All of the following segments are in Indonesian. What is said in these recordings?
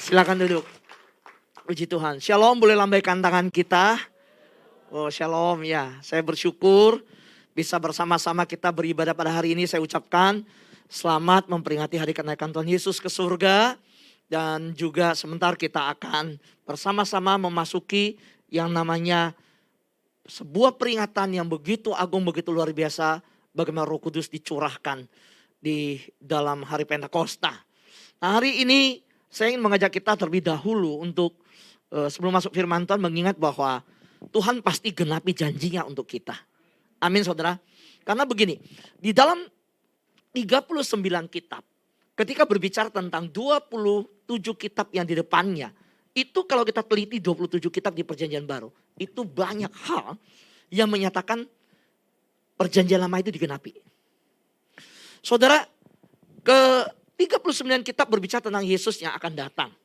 Silakan duduk. Puji Tuhan. Shalom, boleh lambaikan tangan kita. Oh, shalom ya. Saya bersyukur bisa bersama-sama kita beribadah pada hari ini. Saya ucapkan selamat memperingati hari kenaikan Tuhan Yesus ke surga. Dan juga sebentar kita akan bersama-sama memasuki yang namanya sebuah peringatan yang begitu agung, begitu luar biasa. Bagaimana Roh Kudus dicurahkan di dalam hari Pentakosta. Nah, hari ini saya ingin mengajak kita terlebih dahulu untuk sebelum masuk firman Tuhan mengingat bahwa Tuhan pasti genapi janjinya untuk kita. Amin saudara. Karena begini, di dalam 39 kitab, ketika berbicara tentang 27 kitab yang di depannya, itu kalau kita teliti 27 kitab di perjanjian baru, itu banyak hal yang menyatakan perjanjian lama itu digenapi. Saudara, ke 39 kitab berbicara tentang Yesus yang akan datang.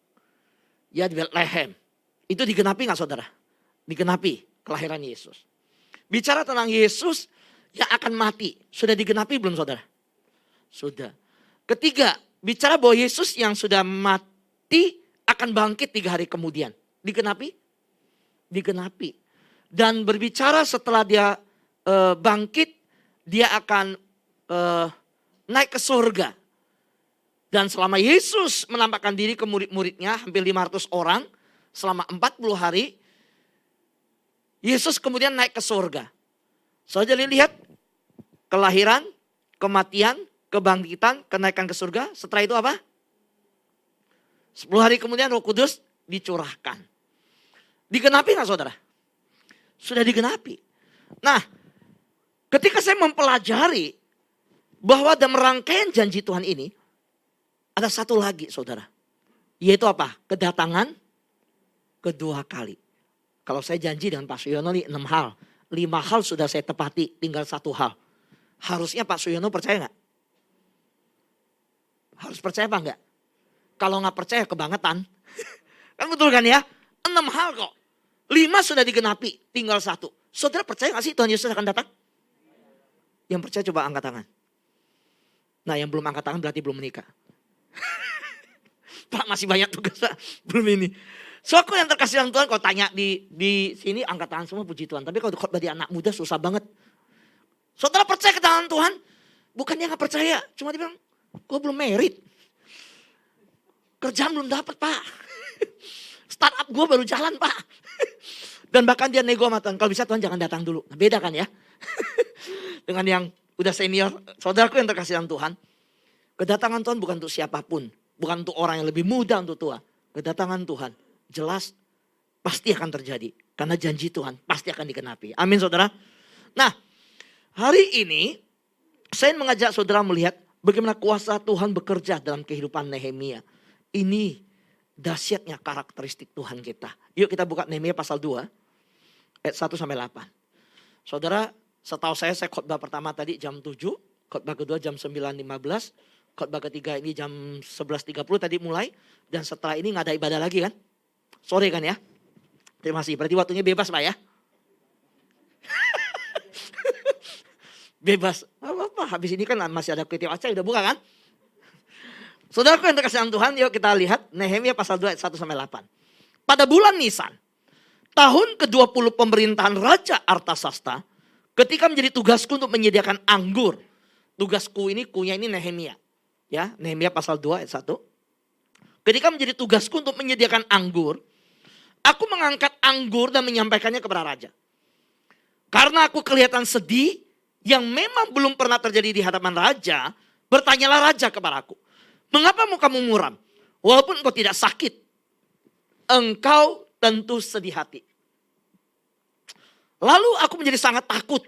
Ya, di Bethlehem. Itu digenapi gak saudara? Digenapi kelahiran Yesus. Bicara tentang Yesus yang akan mati. Sudah digenapi belum saudara? Sudah. Ketiga, bicara bahwa Yesus yang sudah mati akan bangkit 3 hari kemudian. Digenapi? Digenapi. Dan berbicara setelah dia bangkit, dia akan naik ke surga. Dan selama Yesus menampakkan diri ke murid-muridnya, hampir 500 orang, selama 40 hari, Yesus kemudian naik ke surga. Saudara lihat, kelahiran, kematian, kebangkitan, kenaikan ke surga. Setelah itu apa? 10 hari kemudian Roh Kudus dicurahkan. Digenapi gak saudara? Sudah digenapi. Nah, ketika saya mempelajari bahwa dalam rangkaian janji Tuhan ini, ada satu lagi saudara. Yaitu apa? Kedatangan kedua kali. Kalau saya janji dengan Pak Suyono nih 6 hal. 5 hal sudah saya tepati, tinggal 1 hal. Harusnya Pak Suyono percaya gak? Harus percaya apa enggak? Kalau gak percaya kebangetan. Kan betul kan ya? 6 hal kok. 5 sudah digenapi, tinggal 1. Saudara percaya gak sih Tuhan Yesus akan datang? Yang percaya coba angkat tangan. Nah, yang belum angkat tangan berarti belum menikah. Pak masih banyak tugas Pak. Belum ini. So aku yang terkasih dalam Tuhan, kalau tanya di sini angkat tangan semua puji Tuhan. Tapi kalau khotbah di anak muda susah banget. Saudara percaya ke tangan Tuhan? Bukan dia gak percaya. Cuma dia bilang, gue belum married. Kerjaan belum dapat Pak. Startup gue baru jalan Pak. Dan bahkan dia nego sama Tuhan. Kalau bisa Tuhan jangan datang dulu. Nah, beda kan ya. Dengan yang udah senior. Saudaraku yang terkasih dalam Tuhan. Kedatangan Tuhan bukan untuk siapapun. Bukan untuk orang yang lebih muda, untuk tua. Kedatangan Tuhan jelas pasti akan terjadi. Karena janji Tuhan pasti akan digenapi. Amin saudara. Nah, hari ini saya mengajak saudara melihat bagaimana kuasa Tuhan bekerja dalam kehidupan Nehemia. Ini dahsyatnya karakteristik Tuhan kita. Yuk kita buka Nehemia pasal 2 ayat 1 sampai 8. Saudara, setahu saya khotbah pertama tadi jam 7, khotbah kedua jam 9.15, khotbah ketiga ini jam 11.30 tadi mulai. Dan setelah ini gak ada ibadah lagi kan? Sore kan ya? Terima kasih. Berarti waktunya bebas Pak ya? Bebas. Apa-apa. Habis ini kan masih ada ketiap acara udah buka kan? Saudaraku yang terkasih dalam Tuhan, yuk kita lihat Nehemia pasal 2 ayat 1 sampai 8. Pada bulan Nisan, tahun ke-20 pemerintahan Raja Artasasta, ketika menjadi tugasku untuk menyediakan anggur. Tugasku ini, kunya ini Nehemia. Ya, Nehemia pasal 2 ayat 1. Ketika menjadi tugasku untuk menyediakan anggur, aku mengangkat anggur dan menyampaikannya kepada raja. Karena aku kelihatan sedih yang memang belum pernah terjadi di hadapan raja, bertanyalah raja kepadaku, mengapa mukamu muram? Walaupun engkau tidak sakit, engkau tentu sedih hati. Lalu aku menjadi sangat takut.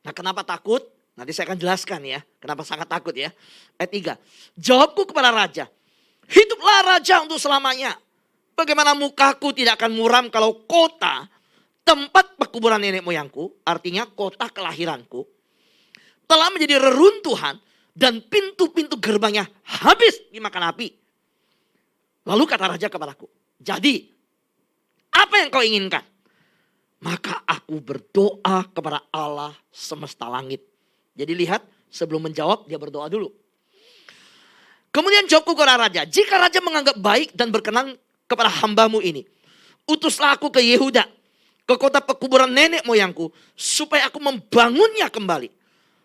Nah, kenapa takut? Nanti saya akan jelaskan ya, kenapa sangat takut ya. Ayat 3. Jawabku kepada raja, hiduplah raja untuk selamanya. Bagaimana mukaku tidak akan muram kalau kota, tempat pekuburan nenek moyangku, artinya kota kelahiranku, telah menjadi reruntuhan dan pintu-pintu gerbangnya habis dimakan api. Lalu kata raja kepadaku, jadi apa yang kau inginkan? Maka aku berdoa kepada Allah semesta langit. Jadi lihat, sebelum menjawab dia berdoa dulu. Kemudian jawabku kepada raja, jika raja menganggap baik dan berkenan kepada hambamu ini, utuslah aku ke Yehuda, ke kota pekuburan nenek moyangku, supaya aku membangunnya kembali.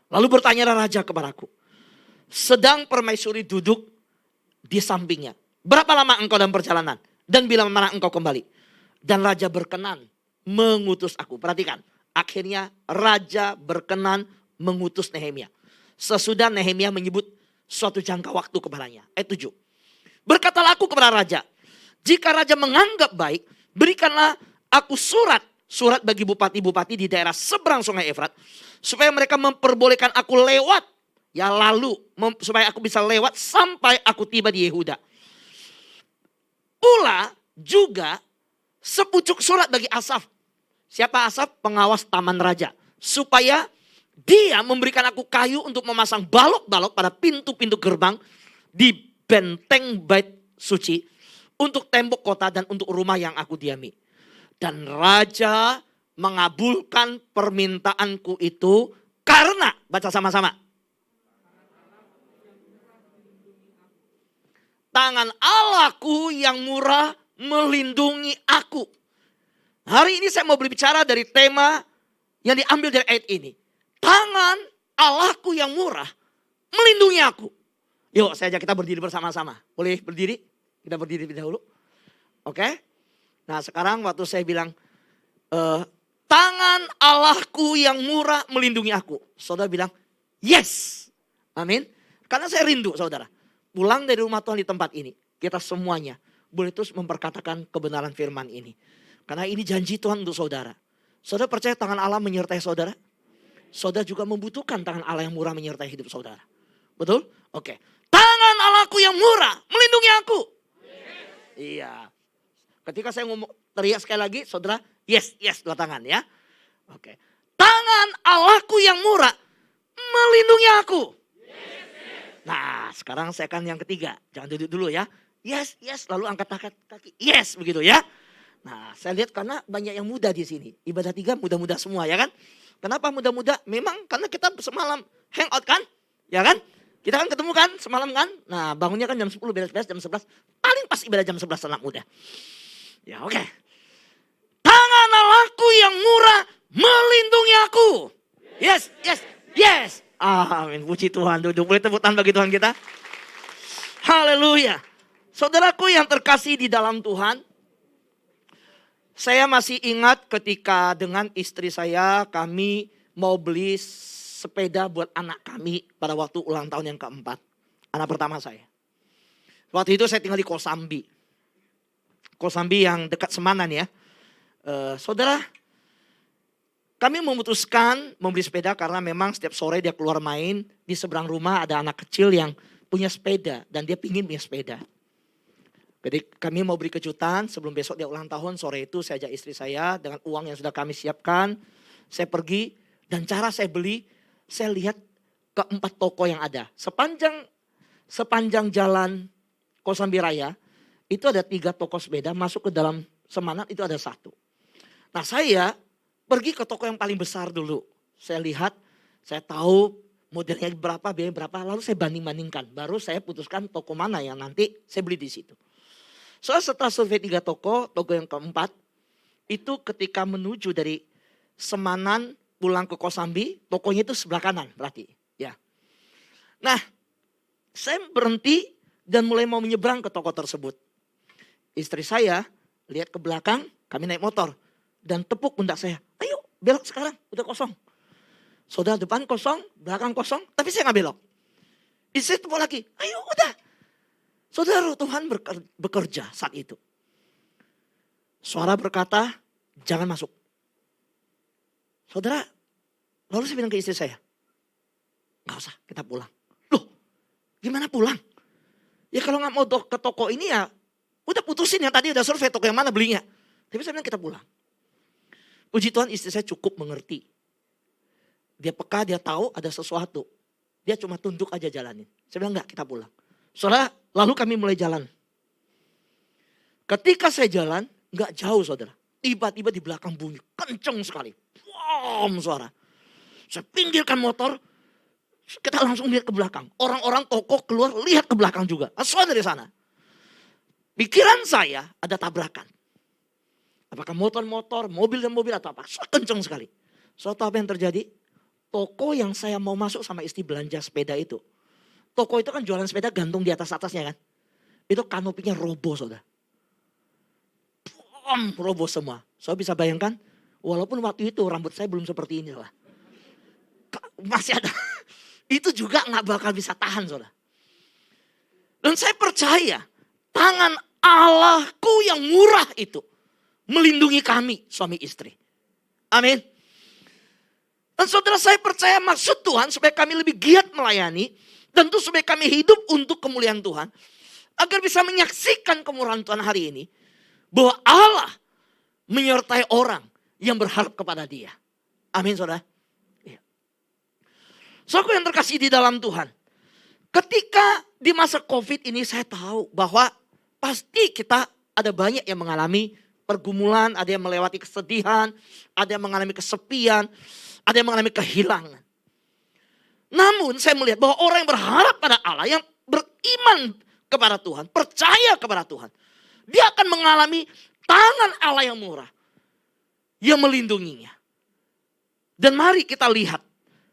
Lalu bertanyalah raja kepadaku, sedang permaisuri duduk di sampingnya, berapa lama engkau dalam perjalanan? Dan bila mana engkau kembali? Dan raja berkenan mengutus aku. Perhatikan, akhirnya raja berkenan mengutus Nehemia. Sesudah Nehemia menyebut suatu jangka waktu kepadanya. Ayat 7. Berkatalah aku kepada raja, jika raja menganggap baik, berikanlah aku surat bagi bupati-bupati di daerah seberang sungai Efrat, supaya mereka memperbolehkan aku lewat, supaya aku bisa lewat sampai aku tiba di Yehuda. Pula juga sepucuk surat bagi Asaf. Siapa Asaf? Pengawas taman raja. Supaya dia memberikan aku kayu untuk memasang balok-balok pada pintu-pintu gerbang di benteng bait suci, untuk tembok kota dan untuk rumah yang aku diami. Dan raja mengabulkan permintaanku itu karena, baca sama-sama, tangan Allahku yang murah melindungi aku. Hari ini saya mau berbicara dari tema yang diambil dari ayat ini. Tangan Allahku yang murah melindungi aku. Yuk saya ajak kita berdiri bersama-sama. Boleh berdiri? Kita berdiri lebih dahulu. Oke. Nah sekarang waktu saya bilang, tangan Allahku yang murah melindungi aku. Saudara bilang, yes. Amin. Karena saya rindu saudara. Pulang dari rumah Tuhan di tempat ini. Kita semuanya boleh terus memperkatakan kebenaran firman ini. Karena ini janji Tuhan untuk saudara. Saudara percaya tangan Allah menyertai saudara? Saudara juga membutuhkan tangan Allah yang murah menyertai hidup saudara. Betul? Oke. Tangan Allahku yang murah melindungi aku. Yes. Iya. Ketika saya ngomong teriak sekali lagi, saudara, yes, dua tangan ya. Oke. Tangan Allahku yang murah melindungi aku. Yes. Nah, sekarang saya akan yang ketiga. Jangan duduk dulu ya. Yes, lalu angkat kaki. Yes, begitu ya. Nah, saya lihat karena banyak yang muda di sini. Ibadah 3 muda-muda semua ya kan. Kenapa muda-muda? Memang karena kita semalam hangout kan? Ya kan? Kita kan ketemu kan semalam kan? Nah bangunnya kan jam 10, beres-beres jam 11. Paling pas ibadah jam 11 anak muda. Ya oke. Tangan Allahku yang murah melindungi aku. Yes. Amin. Puji Tuhan. Duduk. Boleh tepuk tangan bagi Tuhan kita. Haleluya. Saudaraku yang terkasih di dalam Tuhan. Saya masih ingat ketika dengan istri saya kami mau beli sepeda buat anak kami pada waktu ulang tahun yang keempat. Anak pertama saya. Waktu itu saya tinggal di Kosambi. Kosambi yang dekat Semanan ya. Saudara, kami memutuskan membeli sepeda karena memang setiap sore dia keluar main. Di seberang rumah ada anak kecil yang punya sepeda dan dia pingin punya sepeda. Jadi kami mau beri kejutan sebelum besok dia ulang tahun. Sore itu saya ajak istri saya dengan uang yang sudah kami siapkan. Saya pergi dan cara saya beli, saya lihat ke 4 toko yang ada. Sepanjang jalan Kosambi Raya, itu ada 3 toko sepeda, masuk ke dalam Semanan itu ada 1. Nah saya pergi ke toko yang paling besar dulu. Saya lihat, saya tahu modelnya berapa, biaya berapa, lalu saya banding-bandingkan. Baru saya putuskan toko mana yang nanti saya beli di situ. Setelah survei 3 toko yang keempat, itu ketika menuju dari Semanan pulang ke Kosambi, tokonya itu sebelah kanan berarti. Ya. Nah, saya berhenti dan mulai mau menyeberang ke toko tersebut. Istri saya lihat ke belakang, kami naik motor. Dan tepuk pundak saya, ayo belok sekarang, udah kosong. Saudara depan kosong, belakang kosong, tapi saya gak belok. Istri tepuk lagi, ayo udah. Saudara, Tuhan bekerja saat itu. Suara berkata, jangan masuk. Saudara, lalu saya bilang ke istri saya, gak usah, kita pulang. Loh, gimana pulang? Ya kalau gak mau ke toko ini ya, udah putusin yang tadi udah survei toko yang mana belinya. Tapi saya bilang kita pulang. Puji Tuhan istri saya cukup mengerti. Dia peka, dia tahu ada sesuatu. Dia cuma tunduk aja jalanin. Saya bilang enggak, kita pulang. Saudara, lalu kami mulai jalan. Ketika saya jalan, enggak jauh saudara. Tiba-tiba di belakang bunyi, kenceng sekali. Bom suara. Saya pinggirkan motor. Kita langsung lihat ke belakang. Orang-orang tokoh keluar, lihat ke belakang juga. Semua dari sana. Pikiran saya ada tabrakan. Apakah motor-motor, mobil dan mobil atau apa. So, kenceng sekali. So, tahu apa yang terjadi? Toko yang saya mau masuk sama istri belanja sepeda itu. Toko itu kan jualan sepeda gantung di atas-atasnya kan. Itu kanopinya roboh, saudara. Roboh semua. So, bisa bayangkan, walaupun waktu itu rambut saya belum seperti ini lah. Masih ada. Itu juga gak bakal bisa tahan, saudara. Dan saya percaya, tangan Allahku yang murah itu melindungi kami, suami istri. Amin. Dan saudara, saya percaya maksud Tuhan supaya kami lebih giat melayani. Tentu supaya kami hidup untuk kemuliaan Tuhan. Agar bisa menyaksikan kemurahan Tuhan hari ini. Bahwa Allah menyertai orang yang berharap kepada Dia. Amin, saudara. Ya. Saudara yang terkasih di dalam Tuhan. Ketika di masa COVID ini saya tahu bahwa pasti kita ada banyak yang mengalami pergumulan, ada yang melewati kesedihan, ada yang mengalami kesepian, ada yang mengalami kehilangan. Namun saya melihat bahwa orang yang berharap pada Allah, yang beriman kepada Tuhan, percaya kepada Tuhan, dia akan mengalami tangan Allah yang murah, yang melindunginya. Dan mari kita lihat,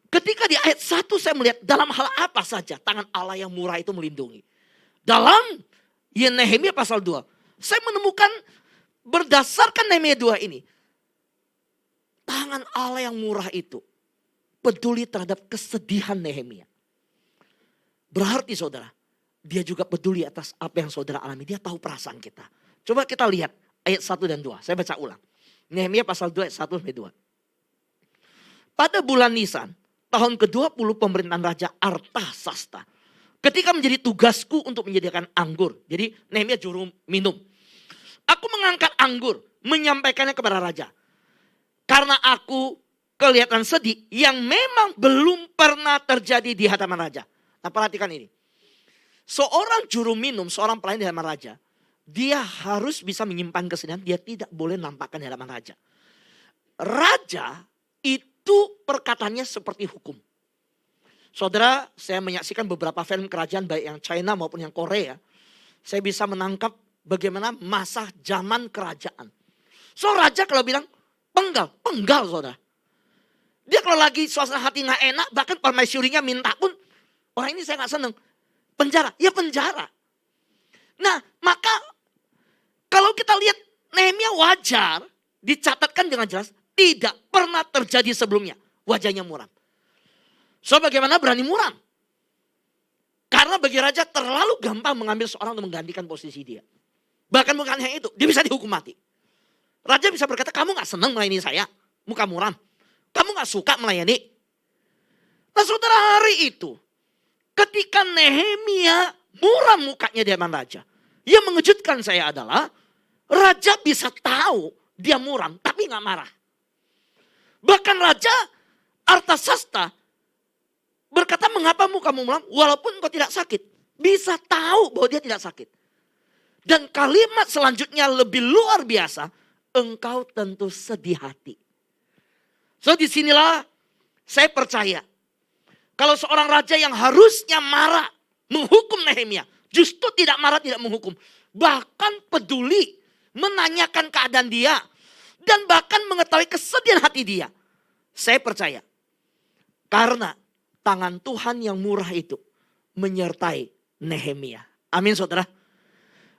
ketika di ayat 1 saya melihat dalam hal apa saja tangan Allah yang murah itu melindungi. Dalam Nehemia pasal 2, saya menemukan berdasarkan Nehemia 2 ini, tangan Allah yang murah itu peduli terhadap kesedihan Nehemia. Berarti saudara, dia juga peduli atas apa yang saudara alami. Dia tahu perasaan kita. Coba kita lihat ayat 1 dan 2. Saya baca ulang. Nehemia pasal 2 ayat 1 sampai 2. Pada bulan Nisan, tahun ke-20 pemerintahan Raja Artasasta. Ketika menjadi tugasku untuk menyediakan anggur. Jadi Nehemia juru minum. Aku mengangkat anggur, menyampaikannya kepada Raja. Karena aku kelihatan sedih yang memang belum pernah terjadi di hadapan Raja. Nah, perhatikan ini. Seorang juru minum, seorang pelayan di hadapan Raja. Dia harus bisa menyimpan kesedihan. Dia tidak boleh nampakkan di hadapan Raja. Raja itu perkataannya seperti hukum. Saudara, saya menyaksikan beberapa film kerajaan baik yang China maupun yang Korea. Saya bisa menangkap bagaimana masa zaman kerajaan. So Raja kalau bilang penggal saudara. Dia kalau lagi suasana hati gak enak, bahkan permaisurinya minta pun, wah ini saya gak seneng. Penjara, ya penjara. Nah maka kalau kita lihat Nehemia wajar, dicatatkan dengan jelas, tidak pernah terjadi sebelumnya. Wajahnya muram. So bagaimana berani muram? Karena bagi raja terlalu gampang mengambil seorang untuk menggantikan posisi dia. Bahkan bukan hanya itu, dia bisa dihukum mati. Raja bisa berkata, kamu gak senang melayani saya, muka muram. Kamu gak suka melayani. Nah saudara, hari itu, ketika Nehemia muram mukanya di hadapan raja. Yang mengejutkan saya adalah, raja bisa tahu dia muram, tapi gak marah. Bahkan Raja Artasasta berkata, mengapa mukamu muram walaupun engkau tidak sakit. Bisa tahu bahwa dia tidak sakit. Dan kalimat selanjutnya lebih luar biasa. Engkau tentu sedih hati. So disinilah saya percaya. Kalau seorang raja yang harusnya marah menghukum Nehemia. Justru tidak marah, tidak menghukum. Bahkan peduli menanyakan keadaan dia. Dan bahkan mengetahui kesedihan hati dia. Saya percaya. Karena tangan Tuhan yang murah itu menyertai Nehemia. Amin saudara.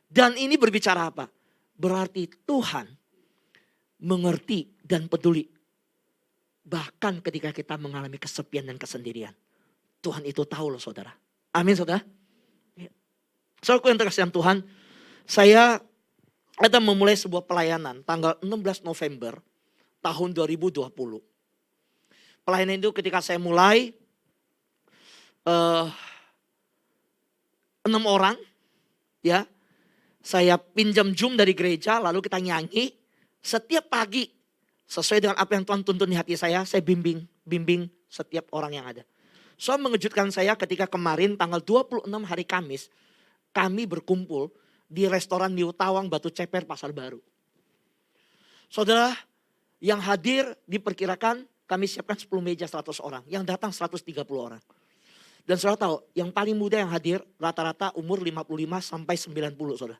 Dan ini berbicara apa? Berarti Tuhan mengerti dan peduli. Bahkan ketika kita mengalami kesepian dan kesendirian. Tuhan itu tahu loh saudara. Amin saudara. Saudaraku yang terkasih dalam Tuhan. Saya akan memulai sebuah pelayanan tanggal 16 November tahun 2020. Pelayanan itu ketika saya mulai 6 orang ya. Saya pinjam Zoom dari gereja lalu kita nyanyi setiap pagi sesuai dengan apa yang Tuhan tuntun di hati saya bimbing setiap orang yang ada. So mengejutkan saya ketika kemarin tanggal 26 hari Kamis kami berkumpul di restoran New Tawang Batu Ceper Pasar Baru. Saudara yang hadir diperkirakan kami siapkan 10 meja 100 orang. Yang datang 130 orang. Dan saudara tahu, yang paling muda yang hadir rata-rata umur 55 sampai 90 saudara.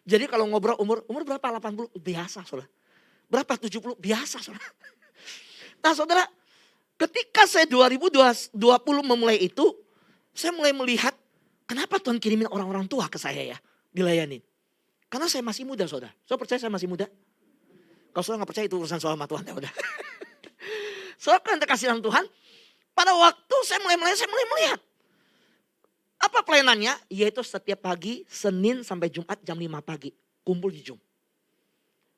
Jadi kalau ngobrol umur berapa? 80? Biasa saudara. Berapa? 70? Biasa saudara. Nah saudara, ketika saya 2020 memulai itu, saya mulai melihat kenapa Tuhan kirimin orang-orang tua ke saya ya, dilayanin. Karena saya masih muda saudara. Saudara percaya saya masih muda? Kalau saudara gak percaya itu urusan soal sama Tuhan ya udah. Saudara kan terkasih dalam Tuhan. Pada waktu saya mulai melihat. Apa pelayanannya? Yaitu setiap pagi, Senin sampai Jumat jam 5 pagi. Kumpul di Zoom.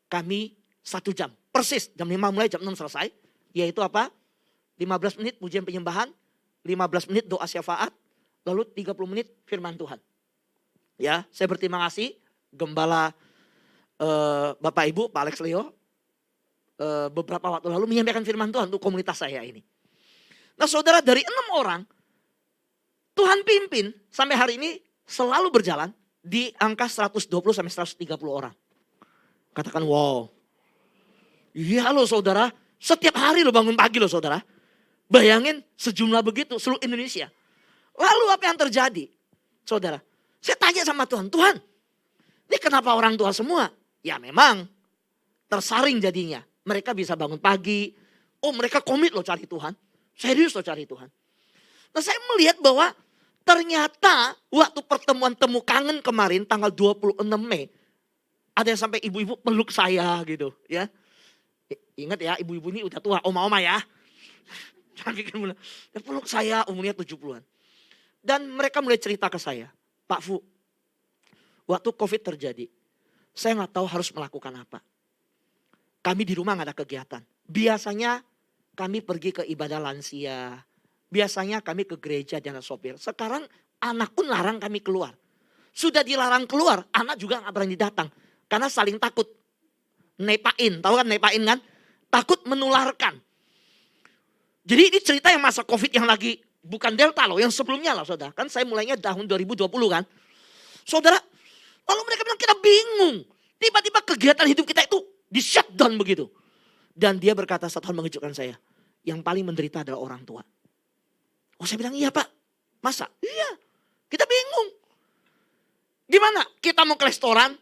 Kami 1 jam. Persis jam 5 mulai, jam 6 selesai. Yaitu apa? 15 menit pujian penyembahan. 15 menit doa syafaat. Lalu 30 menit firman Tuhan. Ya, saya berterima kasih. Gembala Bapak Ibu, Pak Alex Leo. Beberapa waktu lalu menyampaikan firman Tuhan untuk komunitas saya ini. Nah saudara, dari 6 orang, Tuhan pimpin sampai hari ini selalu berjalan di angka 120 sampai 130 orang. Katakan wow. Iya loh saudara, setiap hari lo bangun pagi loh saudara. Bayangin sejumlah begitu seluruh Indonesia. Lalu apa yang terjadi? Saudara, saya tanya sama Tuhan, Tuhan ini kenapa orang tua semua? Ya memang tersaring jadinya. Mereka bisa bangun pagi, oh mereka komit loh cari Tuhan. Serius loh cari Tuhan. Nah saya melihat bahwa ternyata waktu pertemuan temu kangen kemarin tanggal 26 Mei. Ada yang sampai ibu-ibu peluk saya gitu ya. Ingat ya ibu-ibu ini udah tua, oma-oma ya. Jangan pikir muda. Dia peluk saya umurnya 70-an. Dan mereka mulai cerita ke saya. Pak Fu, waktu COVID terjadi. Saya gak tahu harus melakukan apa. Kami di rumah gak ada kegiatan. Biasanya kami pergi ke ibadah lansia. Biasanya kami ke gereja dan sopir. Sekarang anak pun larang kami keluar. Sudah dilarang keluar, anak juga gak berani datang. Karena saling takut. Nepain, tahu kan nepain kan? Takut menularkan. Jadi ini cerita yang masa COVID yang lagi, bukan Delta loh, yang sebelumnya lah saudara. Kan saya mulainya tahun 2020 kan. Saudara, lalu mereka bilang kita bingung. Tiba-tiba kegiatan hidup kita itu di shutdown begitu. Dan dia berkata, satu hal mengejutkan saya. Yang paling menderita adalah orang tua. Oh saya bilang, iya Pak. Masa? Iya. Kita bingung. Gimana? Kita mau ke restoran,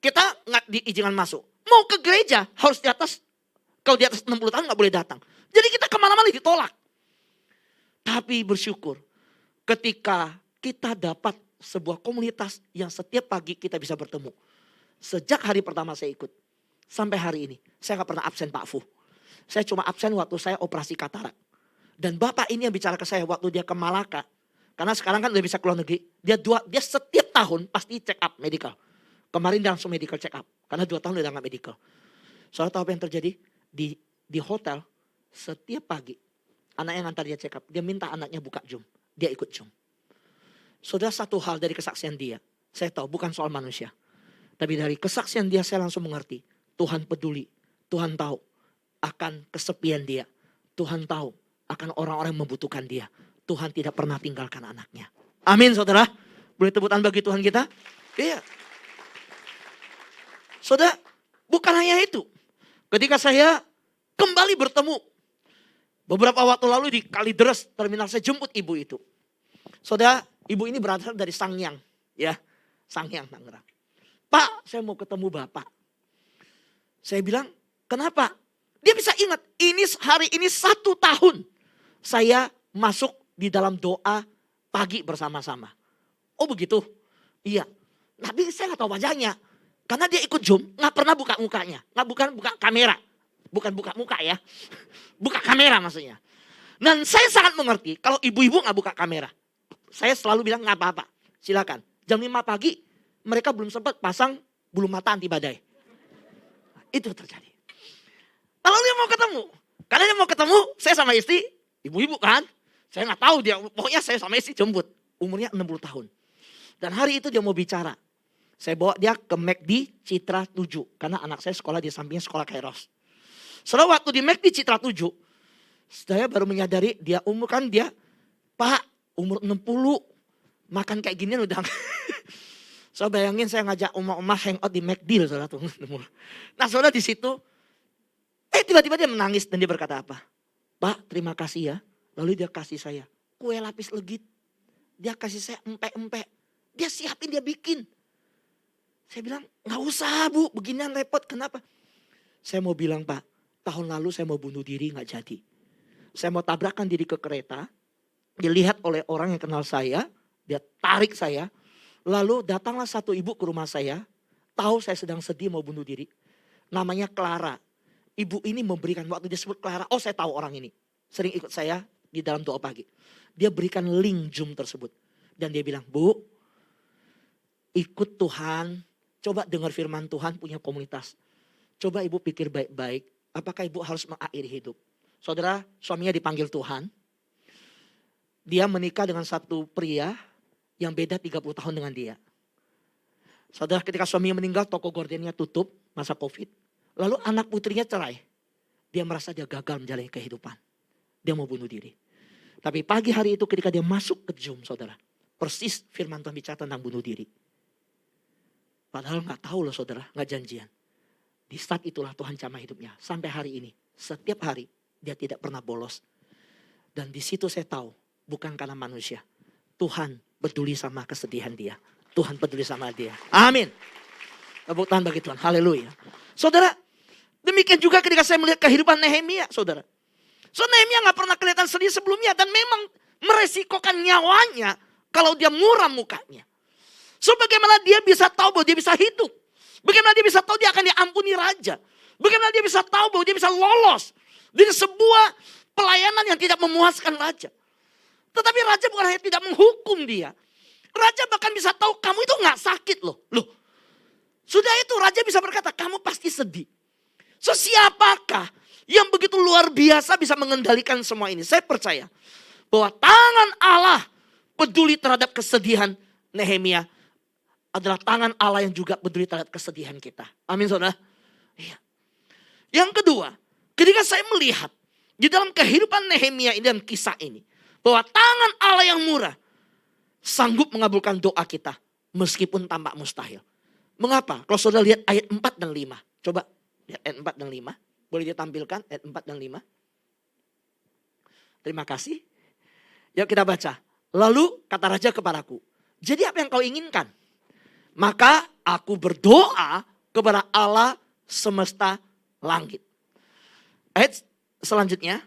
kita nggak diizinkan masuk. Mau ke gereja, harus di atas, kalau di atas 60 tahun nggak boleh datang. Jadi kita kemana-mana ditolak. Tapi bersyukur, ketika kita dapat sebuah komunitas yang setiap pagi kita bisa bertemu. Sejak hari pertama saya ikut. Sampai hari ini, saya gak pernah absen Pak Fu. Saya cuma absen waktu saya operasi katarak. Dan Bapak ini yang bicara ke saya waktu dia ke Malaka. Karena sekarang kan udah bisa keluar negeri. Dia setiap tahun pasti check up medical. Kemarin dia langsung medical check up. Karena 2 tahun udah gak medical. Saudara tahu apa yang terjadi? Di hotel, setiap pagi. Anak yang ngantar dia check up. Dia minta anaknya buka Zoom. Dia ikut Zoom. Saudara, satu hal dari kesaksian dia. Saya tahu bukan soal manusia. Tapi dari kesaksian dia saya langsung mengerti. Tuhan peduli, Tuhan tahu akan kesepian dia. Tuhan tahu akan orang-orang yang membutuhkan dia. Tuhan tidak pernah tinggalkan anaknya. Amin saudara. Boleh tepuk tangan bagi Tuhan kita? Iya. Saudara, bukan hanya itu. Ketika saya kembali bertemu. Beberapa waktu lalu di Kalideres terminal saya jemput ibu itu. Saudara, ibu ini berasal dari Sangyang. Ya, Sangyang Tangerang. Pak, saya mau ketemu Bapak. Saya bilang, kenapa? Dia bisa ingat, hari ini 1 tahun saya masuk di dalam doa pagi bersama-sama. Oh begitu? Iya. Tapi saya gak tahu wajahnya. Karena dia ikut Zoom, gak pernah buka mukanya. Bukan buka kamera. Bukan buka muka ya. Buka kamera maksudnya. Dan saya sangat mengerti kalau ibu-ibu gak buka kamera. Saya selalu bilang gak apa-apa. Silakan. Jam 5 pagi mereka belum sempat pasang bulu mata anti badai. Itu terjadi. Lalu dia mau ketemu. Karena dia mau ketemu, saya sama istri, ibu-ibu kan. Saya gak tahu dia, pokoknya saya sama istri jemput. Umurnya 60 tahun. Dan hari itu dia mau bicara. Saya bawa dia ke McD Citra 7. Karena anak saya sekolah di sampingnya sekolah Kairos. Setelah waktu di McD Citra 7, saya baru menyadari dia umur kan dia, Pak umur 60. Makan kayak gini udah. So bayangin saya ngajak oma-oma hangout di McD saudara tuh. Nah saudara di situ, tiba-tiba dia menangis dan dia berkata apa? Pak terima kasih ya, Lalu dia kasih saya kue lapis legit. Dia kasih saya empek-empek. Dia siapin, dia bikin. Saya bilang, gak usah bu, beginian repot. Kenapa? Saya mau bilang, Pak, tahun lalu saya mau bunuh diri, gak jadi. Saya mau tabrakkan diri ke kereta. Dilihat oleh orang yang kenal saya. Dia tarik saya. Lalu datanglah satu ibu ke rumah saya. Tahu saya sedang sedih mau bunuh diri. Namanya Clara. Ibu ini memberikan, waktu dia sebut Clara, oh saya tahu orang ini. Sering ikut saya di dalam doa pagi. Dia berikan link Zoom tersebut. Dan dia bilang, Bu, ikut Tuhan. Coba dengar firman Tuhan, punya komunitas. Coba ibu pikir baik-baik. Apakah ibu harus mengakhiri hidup? Saudara, suaminya dipanggil Tuhan. Dia menikah dengan satu pria yang beda 30 tahun dengan dia. Saudara, ketika suaminya meninggal, toko gordennya tutup masa COVID. Lalu anak putrinya cerai. Dia merasa dia gagal menjalani kehidupan. Dia mau bunuh diri. Tapi pagi hari itu ketika dia masuk ke Zoom, saudara. Persis firman Tuhan bicara tentang bunuh diri. Padahal gak tahu loh saudara, gak janjian. Di saat itulah Tuhan jamah hidupnya. Sampai hari ini, setiap hari dia tidak pernah bolos. Dan di situ saya tahu, bukan karena manusia. Tuhan peduli sama kesedihan dia. Tuhan peduli sama dia. Amin. Tepuk tangan bagi Tuhan. Haleluya. Saudara, demikian juga ketika saya melihat kehidupan Nehemia, saudara. So Nehemia gak pernah kelihatan sedih sebelumnya. Dan memang meresikokan nyawanya kalau dia muram mukanya. So bagaimana dia bisa tahu bahwa dia bisa hidup. Bagaimana dia bisa tahu dia akan diampuni raja. Bagaimana dia bisa tahu bahwa dia bisa lolos dari sebuah pelayanan yang tidak memuaskan raja. Tetapi raja bukan hanya tidak menghukum dia. Raja bahkan bisa tahu kamu itu gak sakit loh. Sudah itu raja bisa berkata kamu pasti sedih. So siapakah yang begitu luar biasa bisa mengendalikan semua ini? Saya percaya bahwa tangan Allah peduli terhadap kesedihan Nehemia adalah tangan Allah yang juga peduli terhadap kesedihan kita. Amin saudara. Iya. Yang kedua, ketika saya melihat di dalam kehidupan Nehemia ini dan kisah ini, bahwa tangan Allah yang murah sanggup mengabulkan doa kita meskipun tampak mustahil. Mengapa? Kalau saudara lihat ayat 4 dan 5. Coba lihat ayat 4 dan 5. Boleh ditampilkan ayat 4 dan 5. Terima kasih. Yuk kita baca. Lalu kata raja kepadaku, jadi apa yang kau inginkan? Maka aku berdoa kepada Allah semesta langit. Ayat selanjutnya.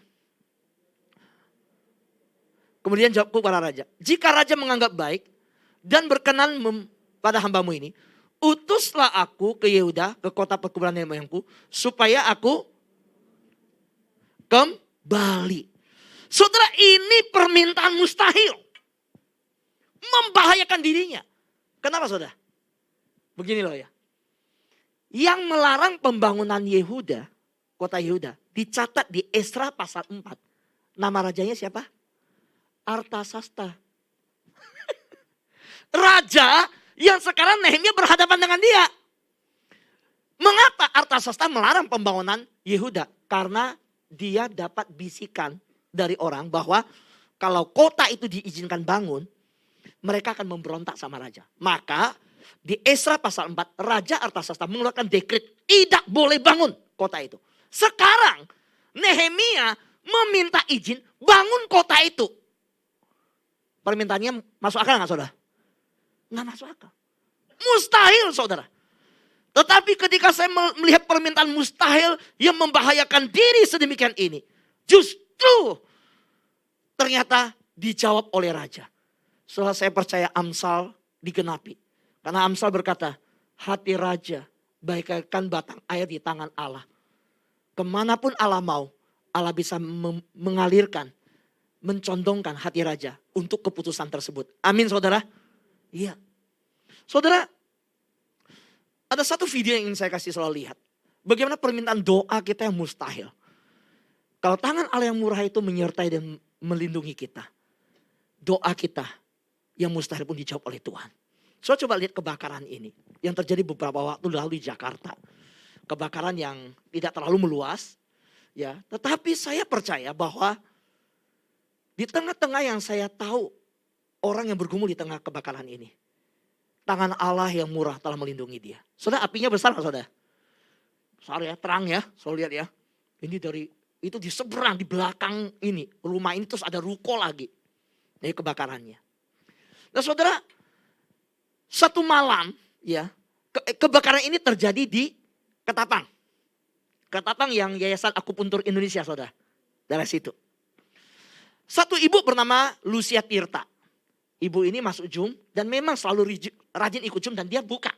Kemudian jawabku kepada raja. Jika raja menganggap baik dan berkenan pada hambamu ini, utuslah aku ke Yehuda, ke kota perkuburan nenek moyangku, supaya aku kembali. Saudara, ini permintaan mustahil. Membahayakan dirinya. Kenapa saudara? Begini loh ya. Yang melarang pembangunan Yehuda, kota Yehuda, dicatat di Esra pasal 4. Nama rajanya siapa? Artasasta. Raja yang sekarang Nehemia berhadapan dengan dia. Mengapa Artasasta melarang pembangunan Yehuda? Karena dia dapat bisikan dari orang bahwa kalau kota itu diizinkan bangun, mereka akan memberontak sama raja. Maka di Esra pasal 4, Raja Artasasta mengeluarkan dekret tidak boleh bangun kota itu. Sekarang Nehemia meminta izin bangun kota itu. Permintaannya masuk akal gak saudara? Gak masuk akal. Mustahil saudara. Tetapi ketika saya melihat permintaan mustahil yang membahayakan diri sedemikian ini. Justru ternyata dijawab oleh raja. Setelah saya percaya Amsal digenapi. Karena Amsal berkata, hati raja bagaikan batang air di tangan Allah. Kemanapun Allah mau, Allah bisa mengalirkan, mencondongkan hati raja untuk keputusan tersebut. Amin saudara? Iya. Saudara, ada satu video yang ingin saya kasih selalu lihat. Bagaimana permintaan doa kita yang mustahil. Kalau tangan Allah yang murah itu menyertai dan melindungi kita. Doa kita yang mustahil pun dijawab oleh Tuhan. So coba lihat kebakaran ini. Yang terjadi beberapa waktu lalu di Jakarta. Kebakaran yang tidak terlalu meluas. Ya, tetapi saya percaya bahwa di tengah-tengah yang saya tahu orang yang bergumul di tengah kebakaran ini. Tangan Allah yang murah telah melindungi dia. Saudara, apinya besar gak saudara? Besar ya, terang ya. Saudara lihat ya. Ini dari Itu di seberang, di belakang ini. Rumah ini terus ada ruko lagi. Dari kebakarannya. Nah saudara, satu malam ya, kebakaran ini terjadi di Ketapang. Ketapang yang Yayasan Akupuntur Indonesia, saudara. Dari situ. Satu ibu bernama Lucia Tirta. Ibu ini masuk Zoom dan memang selalu rajin ikut Zoom dan dia buka.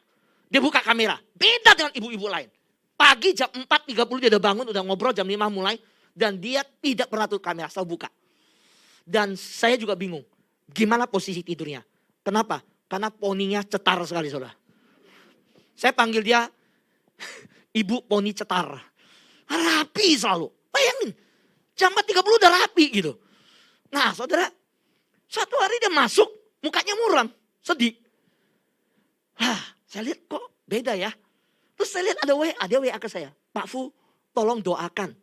Dia buka kamera. Beda dengan ibu-ibu lain. Pagi jam 4.30 dia udah bangun, udah ngobrol, jam 5 mulai. Dan dia tidak pernah tutup kamera, selalu buka. Dan saya juga bingung. Gimana posisi tidurnya? Kenapa? Karena poninya cetar sekali, saudara. Saya panggil dia ibu poni cetar. Rapi selalu. Bayangin. Jam 4.30 udah rapi gitu. Nah saudara. Satu hari dia masuk. Mukanya muram. Sedih. Saya lihat kok beda ya. Terus saya lihat ada WA. Dia WA ke saya. Pak Fu, tolong doakan.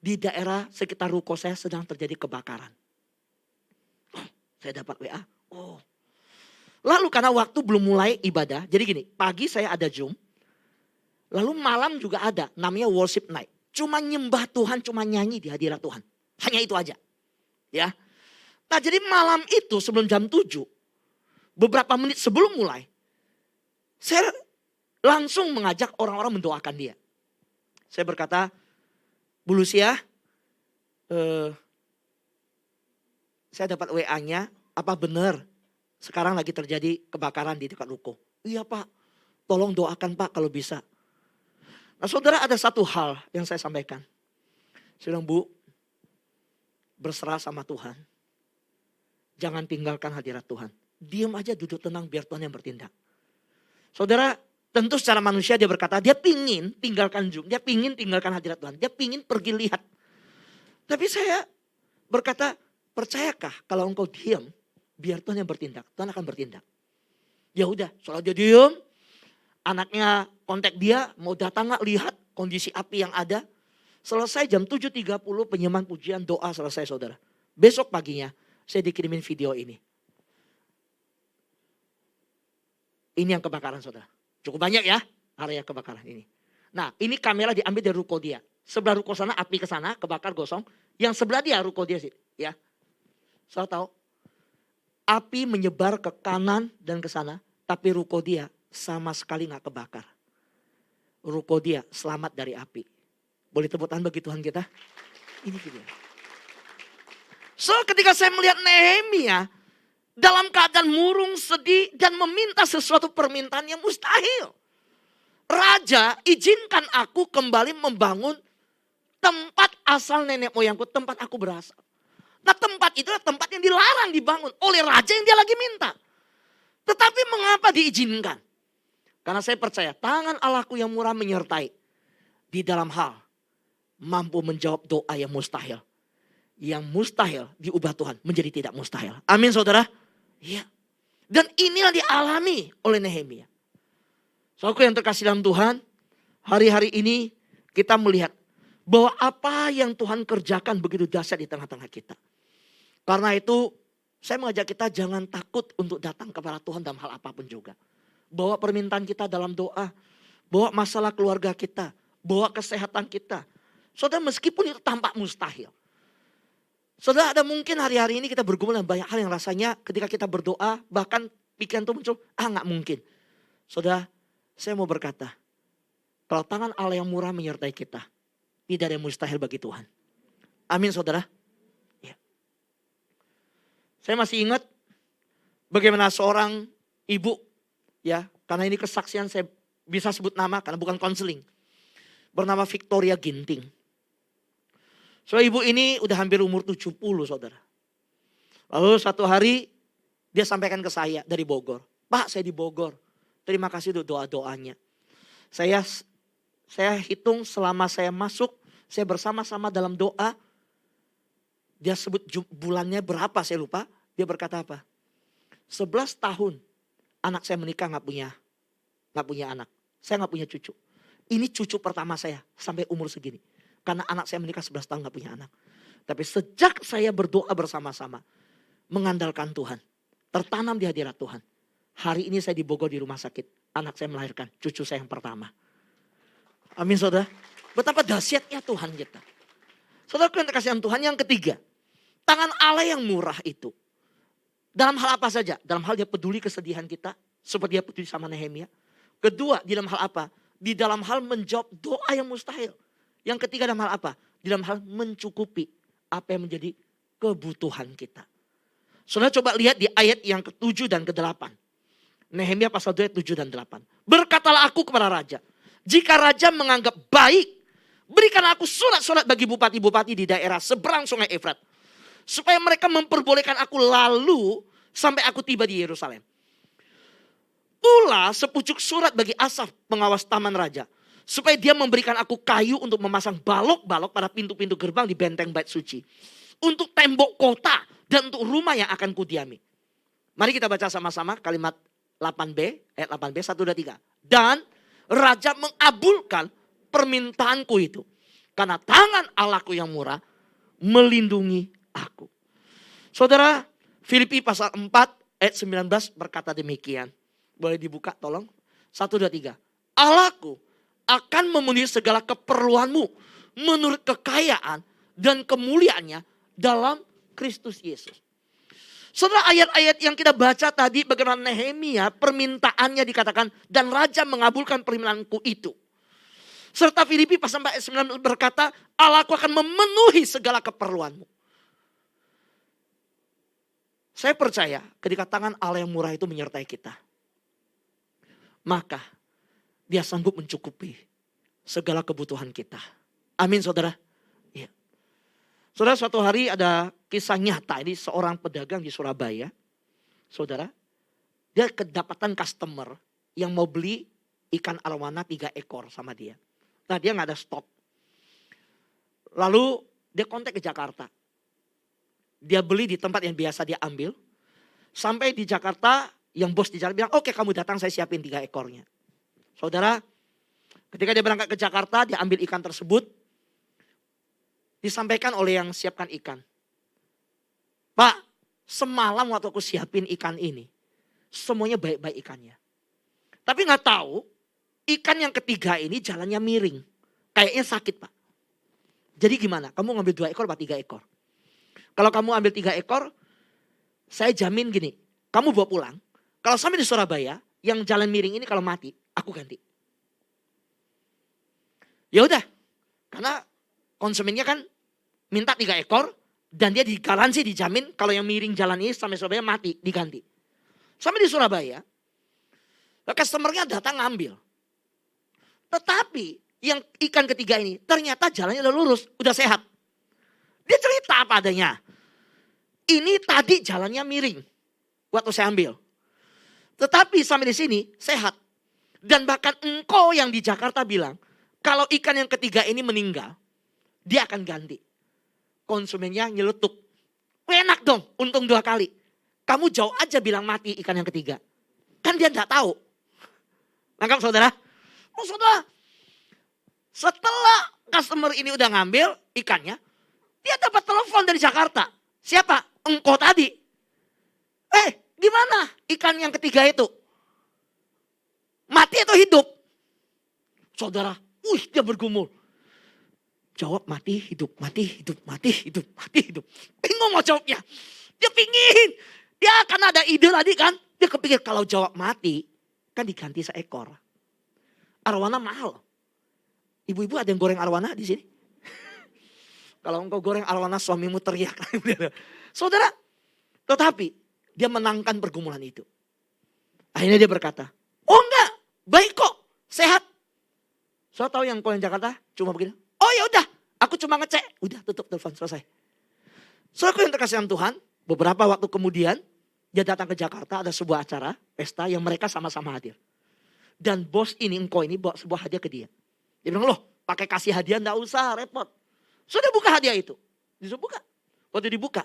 Di daerah sekitar ruko saya sedang terjadi kebakaran. Saya dapat WA. Lalu karena waktu belum mulai ibadah. Jadi gini, pagi saya ada Zoom. Lalu malam juga ada. Namanya worship night. Cuma nyembah Tuhan, cuma nyanyi di hadirat Tuhan. Hanya itu aja. Ya. Nah jadi malam itu sebelum jam 7. Beberapa menit sebelum mulai. Saya langsung mengajak orang-orang mendoakan dia. Saya berkata, Bu Lucia, saya dapat WA-nya, apa benar sekarang lagi terjadi kebakaran di dekat ruko? Iya Pak, tolong doakan Pak kalau bisa. Nah saudara, ada satu hal yang saya sampaikan. Saya bilang, Bu, berserah sama Tuhan. Jangan tinggalkan hadirat Tuhan. Diam aja, duduk tenang, biar Tuhan yang bertindak. Saudara, tentu secara manusia dia berkata, dia pingin tinggalkan Zoom. Dia pingin tinggalkan hadirat Tuhan. Dia pingin pergi lihat. Tapi saya berkata, percayakah kalau engkau diam, biar Tuhan yang bertindak. Tuhan akan bertindak. Ya udah, soalnya dia diam. Anaknya kontak dia, mau datang gak lihat kondisi api yang ada. Selesai jam 7.30 penyembahan pujian, doa selesai saudara. Besok paginya saya dikirimin video ini. Ini yang kebakaran saudara. Cukup banyak ya area kebakaran ini. Nah ini kamera diambil dari ruko dia. Sebelah ruko sana api ke sana kebakar gosong. Yang sebelah dia ruko dia sih. Ya. Saudara tahu. Api menyebar ke kanan dan ke sana. Tapi ruko dia sama sekali gak kebakar. Ruko dia selamat dari api. Boleh tepuk tangan bagi Tuhan kita. Ini video. So ketika saya melihat Nehemia dalam keadaan murung, sedih dan meminta sesuatu permintaan yang mustahil. Raja, izinkan aku kembali membangun tempat asal nenek moyangku, tempat aku berasal. Nah tempat itu adalah tempat yang dilarang dibangun oleh raja yang dia lagi minta. Tetapi mengapa diizinkan? Karena saya percaya tangan Allahku yang murah menyertai di dalam hal mampu menjawab doa yang mustahil. Yang mustahil diubah Tuhan menjadi tidak mustahil. Amin saudara. Iya. Dan inilah dialami oleh Nehemia. Saudaraku yang terkasih dalam Tuhan, hari-hari ini kita melihat bahwa apa yang Tuhan kerjakan begitu dahsyat di tengah-tengah kita. Karena itu saya mengajak kita jangan takut untuk datang kepada Tuhan dalam hal apapun juga. Bawa permintaan kita dalam doa, bawa masalah keluarga kita, bawa kesehatan kita. Saudara meskipun itu tampak mustahil. Saudara ada mungkin hari-hari ini kita bergumul dengan banyak hal yang rasanya ketika kita berdoa bahkan pikiran itu muncul, gak mungkin. Saudara saya mau berkata, kalau tangan Allah yang murah menyertai kita, tidak ada yang mustahil bagi Tuhan. Amin saudara. Ya. Saya masih ingat bagaimana seorang ibu, ya karena ini kesaksian saya bisa sebut nama karena bukan konseling. Bernama Victoria Ginting. So ibu ini udah hampir umur 70 saudara. Lalu satu hari dia sampaikan ke saya dari Bogor. Pak saya di Bogor. Terima kasih untuk doa-doanya. Saya hitung selama saya masuk. Saya bersama-sama dalam doa. Dia sebut bulannya berapa saya lupa. Dia berkata apa? 11 tahun anak saya menikah gak punya anak. Saya gak punya cucu. Ini cucu pertama saya sampai umur segini. Karena anak saya menikah 11 tahun gak punya anak. Tapi sejak saya berdoa bersama-sama. Mengandalkan Tuhan. Tertanam di hadirat Tuhan. Hari ini saya di Bogor di rumah sakit. Anak saya melahirkan cucu saya yang pertama. Amin saudara. Betapa dahsyatnya Tuhan kita. Saudara yang terkasih dalam Tuhan, yang ketiga, tangan Allah yang murah itu. Dalam hal apa saja? Dalam hal dia peduli kesedihan kita, seperti dia peduli sama Nehemia. Kedua, di dalam hal apa? Di dalam hal menjawab doa yang mustahil. Yang ketiga dalam hal apa? Di dalam hal mencukupi apa yang menjadi kebutuhan kita. Saudara coba lihat di ayat yang ke-7 dan ke-8. Nehemia pasal 2 ayat 7 dan 8. Berkatalah aku kepada raja, jika raja menganggap baik, berikan aku surat-surat bagi bupati-bupati di daerah seberang sungai Efrat, supaya mereka memperbolehkan aku lalu sampai aku tiba di Yerusalem. Pula sepucuk surat bagi Asaf, pengawas taman raja, supaya dia memberikan aku kayu untuk memasang balok-balok pada pintu-pintu gerbang di benteng bait suci, untuk tembok kota dan untuk rumah yang akan kudiami. Mari kita baca sama-sama kalimat 8b, ayat 8b, 1, 2, 3. Dan raja mengabulkan permintaanku itu, karena tangan Allahku yang murah melindungi aku. Saudara, Filipi pasal 4 ayat 19 berkata demikian. Boleh dibuka tolong. 1, 2, 3. Allahku akan memenuhi segala keperluanmu menurut kekayaan dan kemuliaannya dalam Kristus Yesus. Saudara, ayat-ayat yang kita baca tadi bagaimana Nehemia permintaannya dikatakan dan raja mengabulkan permintaanku itu. Serta Filipi pasal 4 ayat 19 berkata, Allahku akan memenuhi segala keperluanmu. Saya percaya ketika tangan Allah yang murah itu menyertai kita, maka dia sanggup mencukupi segala kebutuhan kita. Amin saudara. Ya. Saudara, suatu hari ada kisah nyata, ini seorang pedagang di Surabaya. Saudara, dia kedapatan customer yang mau beli ikan arowana 3 ekor sama dia. Nah, dia gak ada stok. Lalu dia kontak ke Jakarta. Dia beli di tempat yang biasa dia ambil. Sampai di Jakarta, yang bos di Jakarta bilang, oke kamu datang saya siapin 3 ekornya. Saudara, ketika dia berangkat ke Jakarta, dia ambil ikan tersebut. Disampaikan oleh yang siapkan ikan. Pak, semalam waktu aku siapin ikan ini, semuanya baik-baik ikannya. Tapi gak tahu, ikan yang ketiga ini jalannya miring. Kayaknya sakit Pak. Jadi gimana? Kamu ngambil 2 ekor atau 3 ekor? Kalau kamu ambil 3 ekor, saya jamin gini, kamu bawa pulang. Kalau sampai di Surabaya, yang jalan miring ini kalau mati, aku ganti. Ya udah, karena konsumennya kan minta 3 ekor dan dia digaransi dijamin kalau yang miring jalan ini sampai Surabaya mati, diganti. Sampai di Surabaya, customernya datang ngambil. Tetapi yang ikan ketiga ini ternyata jalannya udah lurus, udah sehat. Dia cerita apa adanya. Ini tadi jalannya miring waktu saya ambil. Tetapi sampai di sini sehat. Dan bahkan engkau yang di Jakarta bilang, kalau ikan yang ketiga ini meninggal, dia akan ganti. Konsumennya nyeletuk. Enak dong, untung 2 kali. Kamu jauh aja bilang mati ikan yang ketiga. Kan dia enggak tahu. Nangkap saudara? Oh saudara, setelah customer ini udah ngambil ikannya, dia dapat telepon dari Jakarta. Siapa? Engkau tadi. Gimana ikan yang ketiga itu? Mati atau hidup? Saudara, dia bergumul. Jawab mati, hidup, mati, hidup, mati, hidup, mati, hidup. Bingung mau jawabnya. Dia pingin. Dia akan ada ide tadi kan. Dia kepikir kalau jawab mati, kan diganti seekor. Arwana mahal. Ibu-ibu ada yang goreng arwana di sini? Kalau engkau goreng arwana suamimu teriak. Saudara, tetapi dia menangkan pergumulan itu. Akhirnya dia berkata, oh enggak, baik kok, sehat. So tahu yang kau yang Jakarta cuma begini. Oh ya udah, aku cuma ngecek. Udah tutup telepon, selesai. So aku yang terkasih dalam Tuhan, beberapa waktu kemudian dia datang ke Jakarta, ada sebuah acara, pesta yang mereka sama-sama hadir. Dan bos ini, engkau ini bawa sebuah hadiah ke dia. Dia bilang, loh pakai kasih hadiah enggak usah, repot. Sudah buka hadiah itu. Disuruh buka. Waktu dibuka,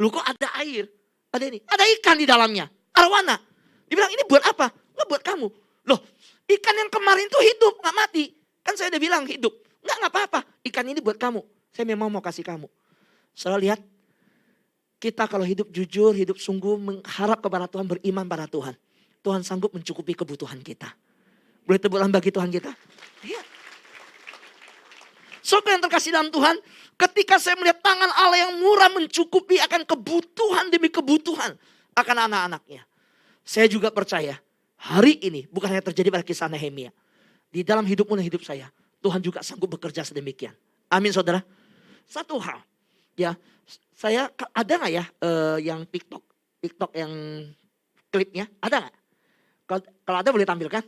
loh kok ada air? Ada ini, ada ikan di dalamnya, arwana. Dibilang ini buat apa? Nggak buat kamu. Loh, ikan yang kemarin tuh hidup, nggak mati. Kan saya udah bilang hidup. Nggak apa-apa, ikan ini buat kamu. Saya memang mau kasih kamu. Selalu lihat, kita kalau hidup jujur, hidup sungguh mengharap kepada Tuhan, beriman pada Tuhan. Tuhan sanggup mencukupi kebutuhan kita. Boleh tepuk tangan bagi Tuhan kita? Iya. Saudara yang terkasih dalam Tuhan, ketika saya melihat tangan Allah yang murah mencukupi akan kebutuhan demi kebutuhan akan anak-anaknya. Saya juga percaya hari ini bukan hanya terjadi pada kisah Nehemia. Di dalam hidupmu dan hidup saya, Tuhan juga sanggup bekerja sedemikian. Amin saudara. Satu hal, ya saya ada nggak ya yang TikTok yang klipnya, ada nggak? Kalau ada boleh tampilkan.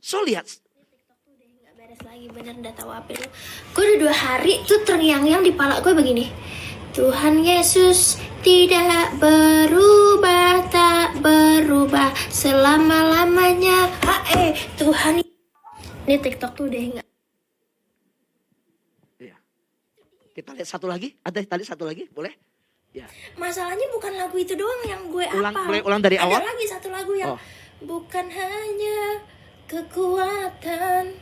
So lihat. Nggak beres lagi, bener udah tahu apa itu. Gue udah 2 hari tuh terngiang-ngiang di pala gue begini. Tuhan Yesus tidak berubah, tak berubah selama-lamanya. Tuhan. Ini TikTok tuh udah enggak. Ya. Kita lihat satu lagi, ada tadi satu lagi, boleh? Ya. Masalahnya bukan lagu itu doang yang gue Boleh ulang dari awal? Ada lagi satu lagu yang bukan hanya kekuatan,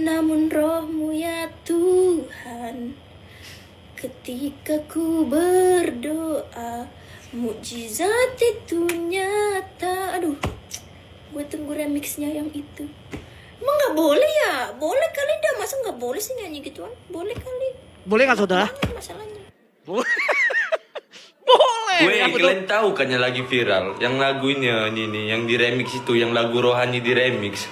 namun rohmu ya Tuhan. Ketika ku berdoa, mukjizat itu nyata. Aduh, gue tunggu remixnya yang itu. Emang gak boleh ya? Boleh kali dah, masa gak boleh sih nyanyi gituan? Boleh kali. Boleh gak saudara? Masalahnya. Boleh. Weh, kalian tahu kan yang lagi viral, yang lagunya ini, yang di remix itu, yang lagu rohani di remix.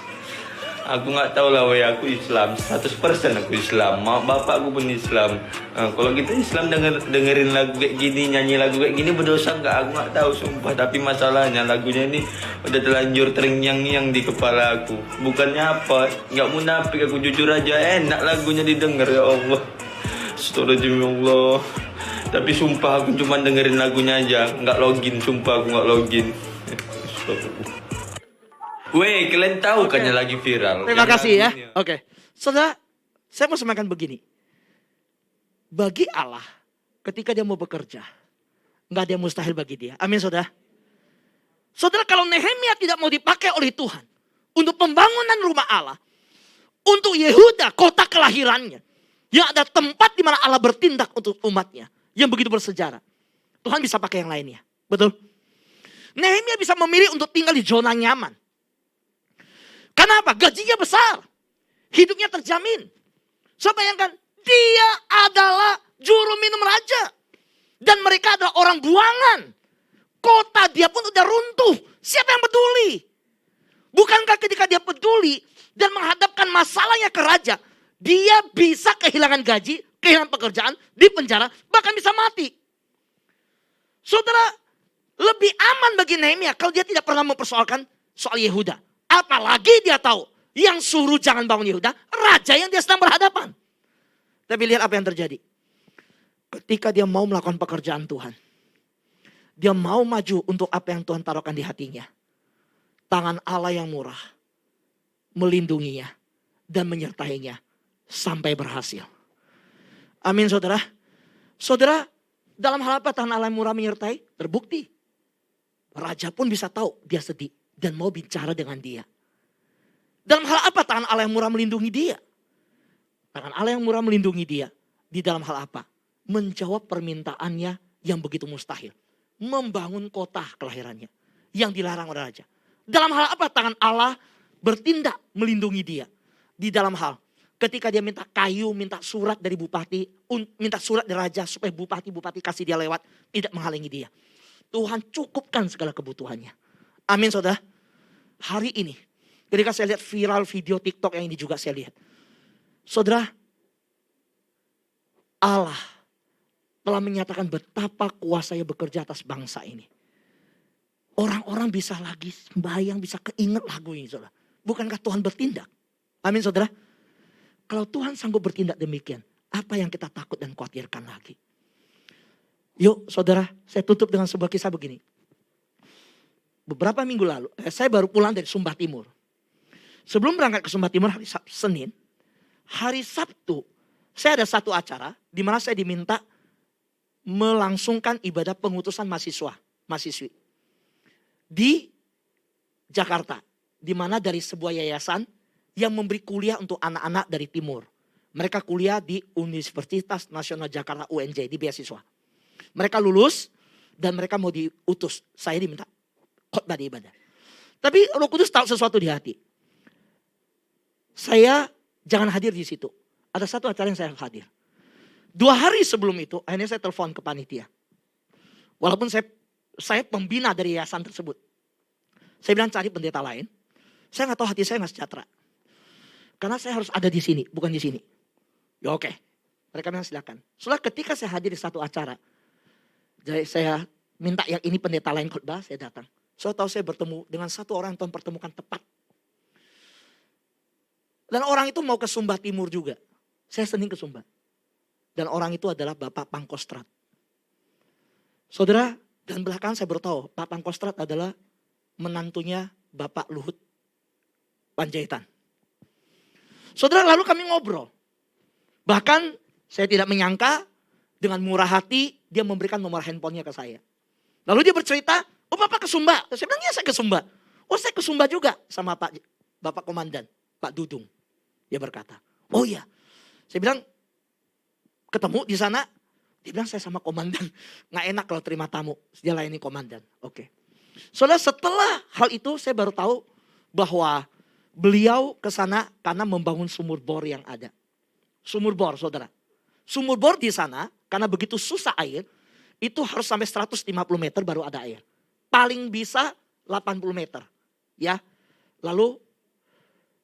Aku nggak tahu lah, weh, aku Islam, 100% aku Islam. Bapak aku pun Islam. Kalau kita Islam dengerin lagu kayak gini, nyanyi lagu kayak gini berdosa nggak? Aku nggak tahu sumpah. Tapi masalahnya lagunya ini udah terlanjur terngiang-ngiang di kepala aku. Bukannya apa? Nggak munafik, aku jujur aja enak lagunya didengar ya Allah. Astagfirullahaladzim ya Allah. Tapi sumpah aku cuma dengerin lagunya aja, nggak login, sumpah aku nggak login. Weh, kalian tahu kan yang lagi viral? Terima kasih ya. Oke. Saudara, saya mau sampaikan begini. Bagi Allah, ketika dia mau bekerja, nggak ada yang mustahil bagi dia. Amin saudara. Saudara, kalau Nehemia tidak mau dipakai oleh Tuhan untuk pembangunan rumah Allah, untuk Yehuda, kota kelahirannya, yang ada tempat di mana Allah bertindak untuk umatnya, yang begitu bersejarah, Tuhan bisa pakai yang lainnya. Betul? Nehemia bisa memilih untuk tinggal di zona nyaman. Kenapa? Gajinya besar. Hidupnya terjamin. So bayangkan, dia adalah juru minum raja. Dan mereka adalah orang buangan. Kota dia pun udah runtuh. Siapa yang peduli? Bukankah ketika dia peduli dan menghadapkan masalahnya ke raja, dia bisa kehilangan gaji, kehilangan pekerjaan, di penjara, bahkan bisa mati. Saudara, lebih aman bagi Nehemia kalau dia tidak pernah mempersoalkan soal Yehuda. Apalagi dia tahu yang suruh jangan bangun Yehuda, raja yang dia sedang berhadapan. Tapi lihat apa yang terjadi. Ketika dia mau melakukan pekerjaan Tuhan, dia mau maju untuk apa yang Tuhan taruhkan di hatinya. Tangan Allah yang murah melindunginya dan menyertainya sampai berhasil. Amin saudara. Saudara, dalam hal apa tangan Allah yang murah menyertai? Terbukti. Raja pun bisa tahu dia sedih dan mau bicara dengan dia. Dalam hal apa tangan Allah yang murah melindungi dia? Tangan Allah yang murah melindungi dia. Di dalam hal apa? Menjawab permintaannya yang begitu mustahil. Membangun kota kelahirannya yang dilarang oleh raja. Dalam hal apa tangan Allah bertindak melindungi dia? Di dalam hal ketika dia minta kayu, minta surat dari bupati, minta surat dari raja supaya bupati kasih dia lewat, tidak menghalangi dia. Tuhan cukupkan segala kebutuhannya. Amin saudara. Hari ini ketika saya lihat viral video TikTok yang ini juga saya lihat. Saudara, Allah telah menyatakan betapa kuasanya bekerja atas bangsa ini. Orang-orang bisa lagi sembahyang, bisa keinget lagu ini saudara. Bukankah Tuhan bertindak? Amin saudara. Kalau Tuhan sanggup bertindak demikian, apa yang kita takut dan khawatirkan lagi? Yuk saudara, saya tutup dengan sebuah kisah begini. Beberapa minggu lalu, saya baru pulang dari Sumba Timur. Sebelum berangkat ke Sumba Timur hari Senin, hari Sabtu, saya ada satu acara di mana saya diminta melangsungkan ibadah pengutusan mahasiswi di Jakarta, di mana dari sebuah yayasan yang memberi kuliah untuk anak-anak dari timur. Mereka kuliah di Universitas Nasional Jakarta UNJ di beasiswa. Mereka lulus dan mereka mau diutus. Saya diminta khotbah di ibadah. Tapi Roh Kudus tahu sesuatu di hati. Saya jangan hadir di situ. ada satu acara yang saya harus hadir. 2 hari sebelum itu, akhirnya saya telepon ke panitia. Walaupun saya pembina dari yayasan tersebut. Saya bilang cari pendeta lain. Saya nggak tahu hati saya nggak sejahtera. Karena saya harus ada di sini, bukan di sini. Ya oke. Mereka bilang silakan. Setelah ketika saya hadir di satu acara. Jadi saya minta yang ini pendeta lain khotbah, saya datang. Saya tahu saya bertemu dengan satu orang yang Tuhan pertemukan tepat. Dan orang itu mau ke Sumba Timur juga. Saya sendiri ke Sumba. Dan orang itu adalah Bapak Pangkostrat. Saudara, dan belakangan saya bertahu Pak Pangkostrat adalah menantunya Bapak Luhut Panjaitan. Saudara, lalu kami ngobrol. Bahkan saya tidak menyangka dengan murah hati dia memberikan nomor handphonenya ke saya. Lalu dia bercerita, oh Bapak ke Sumba. Saya bilang, ya saya ke Sumba. Oh saya ke Sumba juga sama Bapak Komandan, Pak Dudung. Dia berkata, oh iya. Saya bilang, ketemu di sana. Dia bilang, saya sama komandan. Nggak enak kalau terima tamu. Dia layani komandan. Oke. Saudara, setelah hal itu saya baru tahu bahwa beliau ke sana karena membangun sumur bor yang ada. Sumur bor, saudara. Sumur bor di sana, karena begitu susah air, itu harus sampai 150 meter baru ada air. Paling bisa 80 meter. Ya. Lalu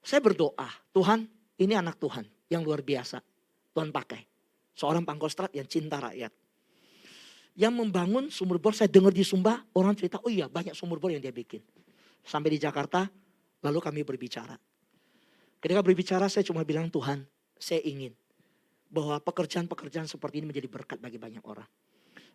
saya berdoa, Tuhan, ini anak Tuhan yang luar biasa. Tuhan pakai. Seorang Pangkostrat yang cinta rakyat. Yang membangun sumur bor, saya dengar di Sumba, orang cerita, oh iya banyak sumur bor yang dia bikin. Sampai di Jakarta, lalu kami berbicara. Ketika berbicara, saya cuma bilang, Tuhan, saya ingin bahwa pekerjaan-pekerjaan seperti ini menjadi berkat bagi banyak orang.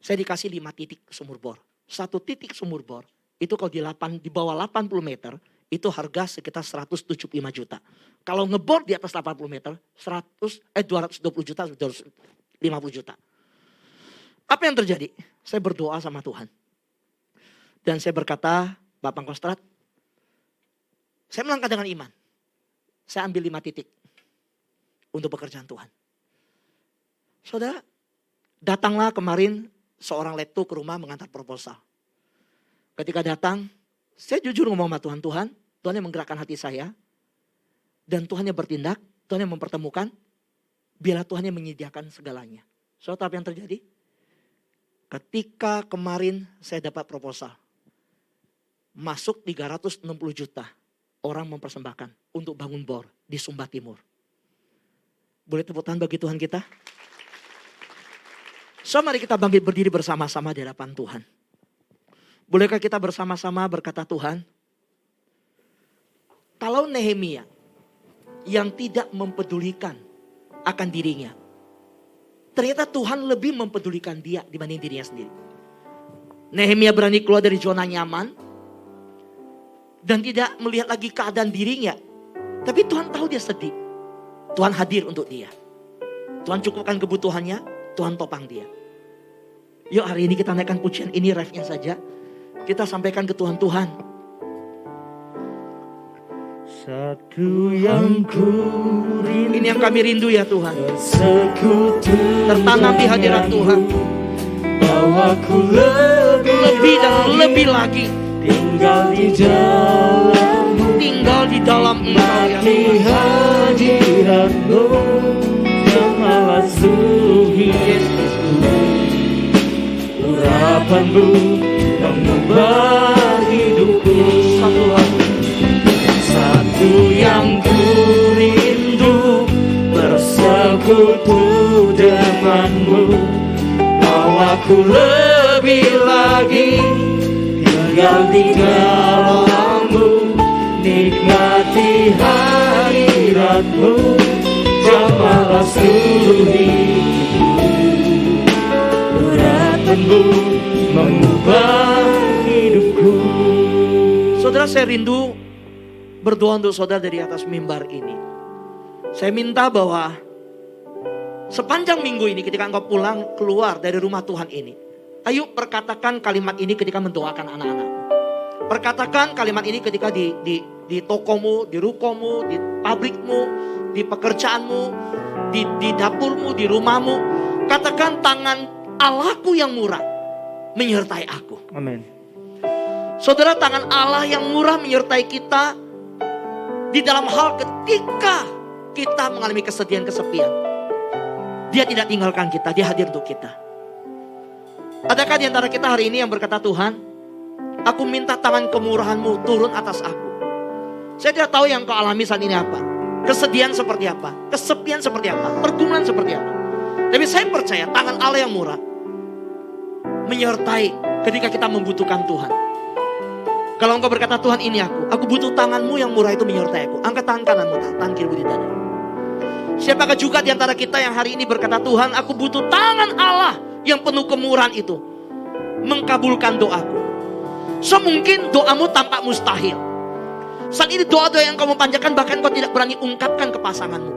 Saya dikasih 5 titik sumur bor. 1 titik sumur bor, itu kalau di bawah 80 meter, itu harga sekitar 175 juta. Kalau ngebor di atas 80 meter, 220 juta, 250 juta. Apa yang terjadi? Saya berdoa sama Tuhan. Dan saya berkata, Bapak Pangkostrat, saya melangkah dengan iman. Saya ambil 5 titik untuk pekerjaan Tuhan. Saudara, datanglah kemarin seorang lektu ke rumah mengantar proposal. Ketika datang, saya jujur ngomong sama Tuhan, Tuhan yang menggerakkan hati saya. Dan Tuhan yang bertindak, Tuhan yang mempertemukan. Biarlah Tuhan yang menyediakan segalanya. Saudara, apa yang terjadi? Ketika kemarin saya dapat proposal. Masuk 360 juta. Orang mempersembahkan untuk bangun bor di Sumba Timur. Boleh tepuk tangan bagi Tuhan kita? So mari kita bangkit berdiri bersama-sama di hadapan Tuhan. Bolehkah kita bersama-sama berkata, Tuhan, kalau Nehemia yang tidak mempedulikan akan dirinya, ternyata Tuhan lebih mempedulikan dia dibanding dirinya sendiri. Nehemia berani keluar dari zona nyaman dan tidak melihat lagi keadaan dirinya. Tapi Tuhan tahu dia sedih. Tuhan hadir untuk dia. Tuhan cukupkan kebutuhannya, Tuhan topang dia. Yuk hari ini kita naikkan pujian ini, refnya saja. Kita sampaikan ke Tuhan, Tuhan. Satu yang ku rindu, Ini yang kami rindu ya Tuhan. sekutu Tertanam di hadirat Tuhan. bahwa ku Lebih dan lebih lagi. tinggal di dalammu, Tinggal di dalam Engkau ya di Tuhan. hadiratmu yang maha suci. Urapanmu mengubah hidupku. Satu yang ku rindu, bersekutu denganmu, bawaku lebih lagi tinggal di dalammu, nikmati hadiratmu, jamalah seluruh hidupku. Urapanmu mengubah hidupku. Saudara, saya rindu berdoa untuk saudara dari atas mimbar ini. Saya minta bahwa sepanjang minggu ini ketika engkau pulang keluar dari rumah Tuhan ini, ayo perkatakan kalimat ini ketika mendoakan anak-anak. Perkatakan kalimat ini ketika di tokomu, di rukomu, di pabrikmu, di pekerjaanmu, di dapurmu, di rumahmu. Katakan tangan Allahku yang murah menyertai aku. Amin. Saudara, tangan Allah yang murah menyertai kita di dalam hal ketika kita mengalami kesedihan, kesepian. Dia tidak tinggalkan kita, dia hadir untuk kita. Adakah di antara kita hari ini yang berkata, Tuhan, aku minta tangan kemurahan-Mu turun atas aku. Saya tidak tahu yang kau alami saat ini apa. Kesedihan seperti apa, kesepian seperti apa, pergumulan seperti apa. Tapi saya percaya tangan Allah yang murah menyertai ketika kita membutuhkan Tuhan. Kalau engkau berkata, Tuhan ini aku butuh tangan-Mu yang murah itu menyertai aku. Angkat tangan kananmu, tangan kirimu di dada. Siapakah juga di antara kita yang hari ini berkata, Tuhan, aku butuh tangan Allah yang penuh kemurahan itu mengkabulkan doaku. So mungkin doamu tampak mustahil. Saat ini doa-doa yang kamu panjatkan bahkan kau tidak berani ungkapkan ke pasanganmu.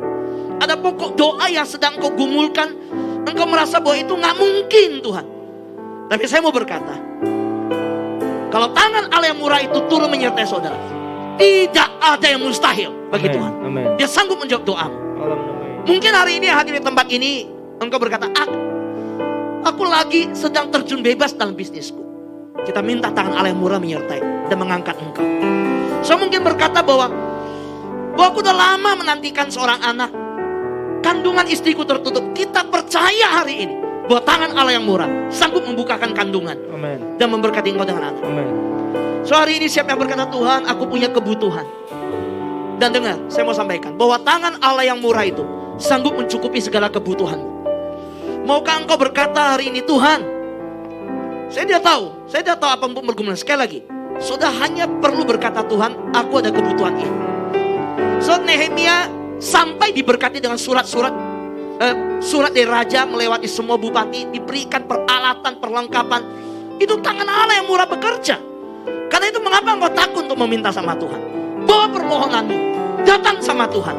Ada pokok doa yang sedang kau gumulkan, engkau merasa bahwa itu gak mungkin Tuhan. Tapi saya mau berkata, kalau tangan Allah yang murah itu turun menyertai saudara, tidak ada yang mustahil bagi Tuhan. Dia sanggup menjawab doamu. Mungkin hari ini hadir di tempat ini, engkau berkata, aku lagi sedang terjun bebas dalam bisnisku. Kita minta tangan Allah yang murah menyertai dan mengangkat engkau. Saya mungkin berkata bahwa aku udah lama menantikan seorang anak. Kandungan istriku tertutup. Kita percaya hari ini bahwa tangan Allah yang murah sanggup membukakan kandungan. Amen. Dan memberkati engkau dengan anak. Amen. So hari ini siapa yang berkata, Tuhan, aku punya kebutuhan. Dan dengar, saya mau sampaikan bahwa tangan Allah yang murah itu sanggup mencukupi segala kebutuhanmu. Maukah engkau berkata hari ini, Tuhan, saya tidak tahu apa pun bergumul. Sekali lagi, saudara hanya perlu berkata, Tuhan, aku ada kebutuhan ini. So Nehemia sampai diberkati dengan surat dari raja, melewati semua bupati, diberikan peralatan, perlengkapan. Itu tangan Allah yang murah bekerja. Karena itu mengapa engkau takut untuk meminta sama Tuhan? Bawa permohonanmu, datang sama Tuhan.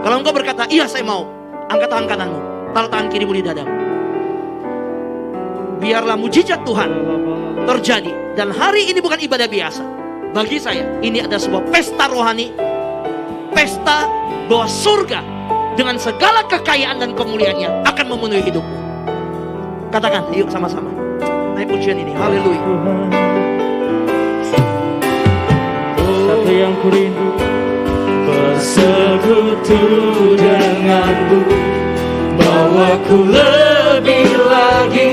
Kalau engkau berkata, iya saya mau, angkat tangan kananmu, taruh tangan kirimu di dadamu. Biarlah mujizat Tuhan terjadi. Dan hari ini bukan ibadah biasa. Bagi saya, ini ada sebuah pesta rohani. Pesta bahwa surga dengan segala kekayaan dan kemuliaannya akan memenuhi hidupmu. Katakan, yuk sama-sama. Naik pujian ini, haleluya. Satu yang kurindu, bersekutu denganmu, bawaku lebih lagi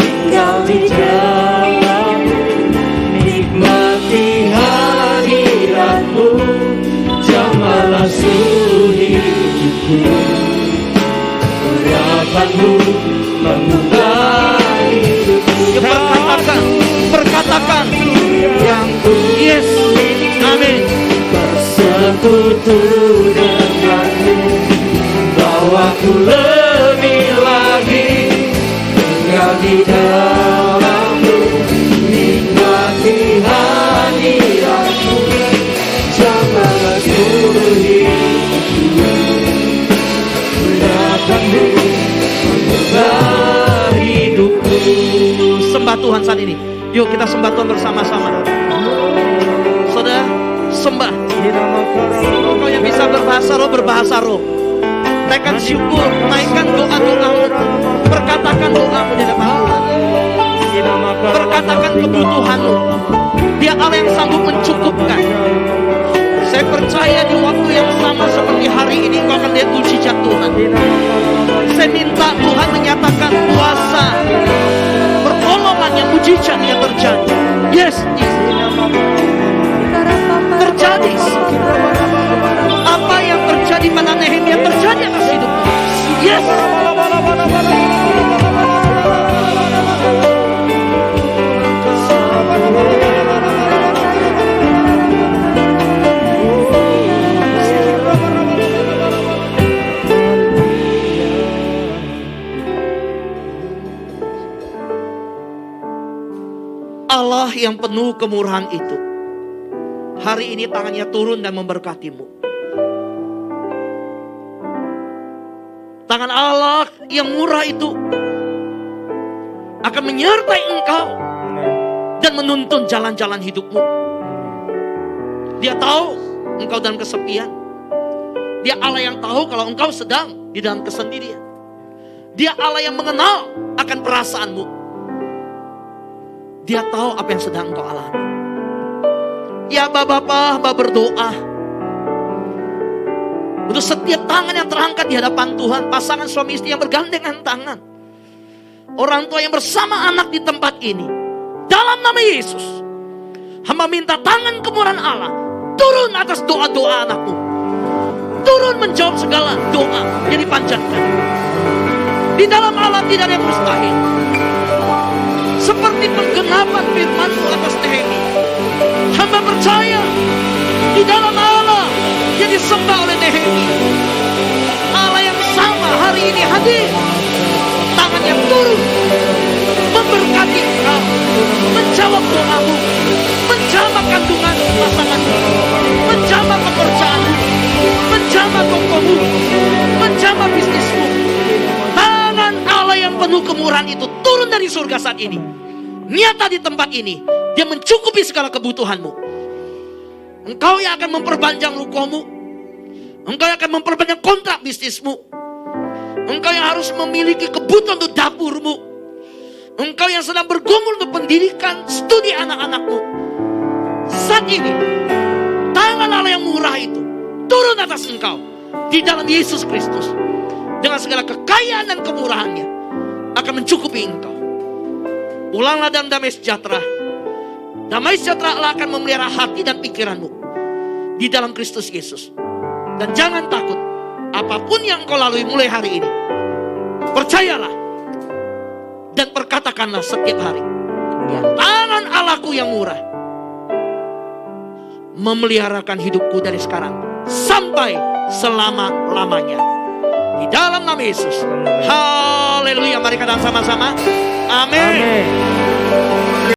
tinggal di dalammu, nikmati hadiratmu, jamahlah seluruh hidupku, harapanmu mengubah hidupku. Perkatakan yang yes, amin. Bersekutu denganmu, bawaku lebih lagi tinggal di dalammu, nikmati hadiratmu, jamahlah seluruh hidupku, harapanmu mengubah hidupku. Sembah Tuhan saat ini. Yuk kita sembah Tuhan bersama-sama. Saudara, sembah. Kau yang bisa berbahasa roh, berbahasa roh. Naikkan syukur, naikkan doa-doamu. Perkatakan doamu di depan Tuhan. Perkatakan kebutuhanmu. Dia Allah yang sanggup mencukupkan. Saya percaya di waktu yang sama seperti hari ini kau akan lihat mujizat Tuhan. Saya minta Tuhan menyatakan kuasa, pertolongannya, mujizatnya terjadi. Yes, terjadi. Apa yang terjadi pada Nehemia terjadi atas hidupnya. Yes. Allah yang penuh kemurahan itu hari ini tangannya turun dan memberkatimu. Tangan Allah yang murah itu akan menyertai engkau dan menuntun jalan-jalan hidupmu. Dia tahu engkau dalam kesepian. Dia Allah yang tahu kalau engkau sedang di dalam kesendirian. Dia Allah yang mengenal akan perasaanmu. Dia tahu apa yang sedang engkau alami. Ya Bapak berdoa. Untuk setiap tangan yang terangkat di hadapan Tuhan, pasangan suami istri yang bergandengan tangan, orang tua yang bersama anak di tempat ini, dalam nama Yesus, hamba minta tangan kemurahan Allah turun atas doa-doa anakmu. Turun menjawab segala doa yang dipanjatkan. Di dalam Allah tidak ada yang mustahil. Seperti penggenapan firman-Mu atas Nehemi, hamba percaya di dalam Allah yang disembah oleh Nehemi, Allah yang sama hari ini hadir. Tangan yang turun memberkati engkau, menjawab doamu, menjamah kandungan pasanganmu, menjamah pekerjaanmu, menjamah tokomu, menjamah bisnismu. Tangan Allah yang penuh kemurahan itu turun dari surga saat ini, nyata di tempat ini. Dia mencukupi segala kebutuhanmu. Engkau yang akan memperpanjang rukomu, engkau yang akan memperpanjang kontrak bisnismu, engkau yang harus memiliki kebutuhan untuk dapurmu, engkau yang sedang bergumul untuk pendidikan studi anak-anakmu. Saat ini tangan Allah yang murah itu turun atas engkau di dalam Yesus Kristus, dengan segala kekayaan dan kemurahannya akan mencukupi engkau. Pulanglah dalam damai sejahtera. Damai sejahtera Allah akan memelihara hati dan pikiranmu di dalam Kristus Yesus. Dan jangan takut apapun yang kau lalui mulai hari ini. Percayalah dan perkatakanlah setiap hari, tangan Allahku yang murah memeliharakan hidupku dari sekarang sampai selama-lamanya. Di dalam nama Yesus. Haleluya. Mari kita sama-sama. Amin.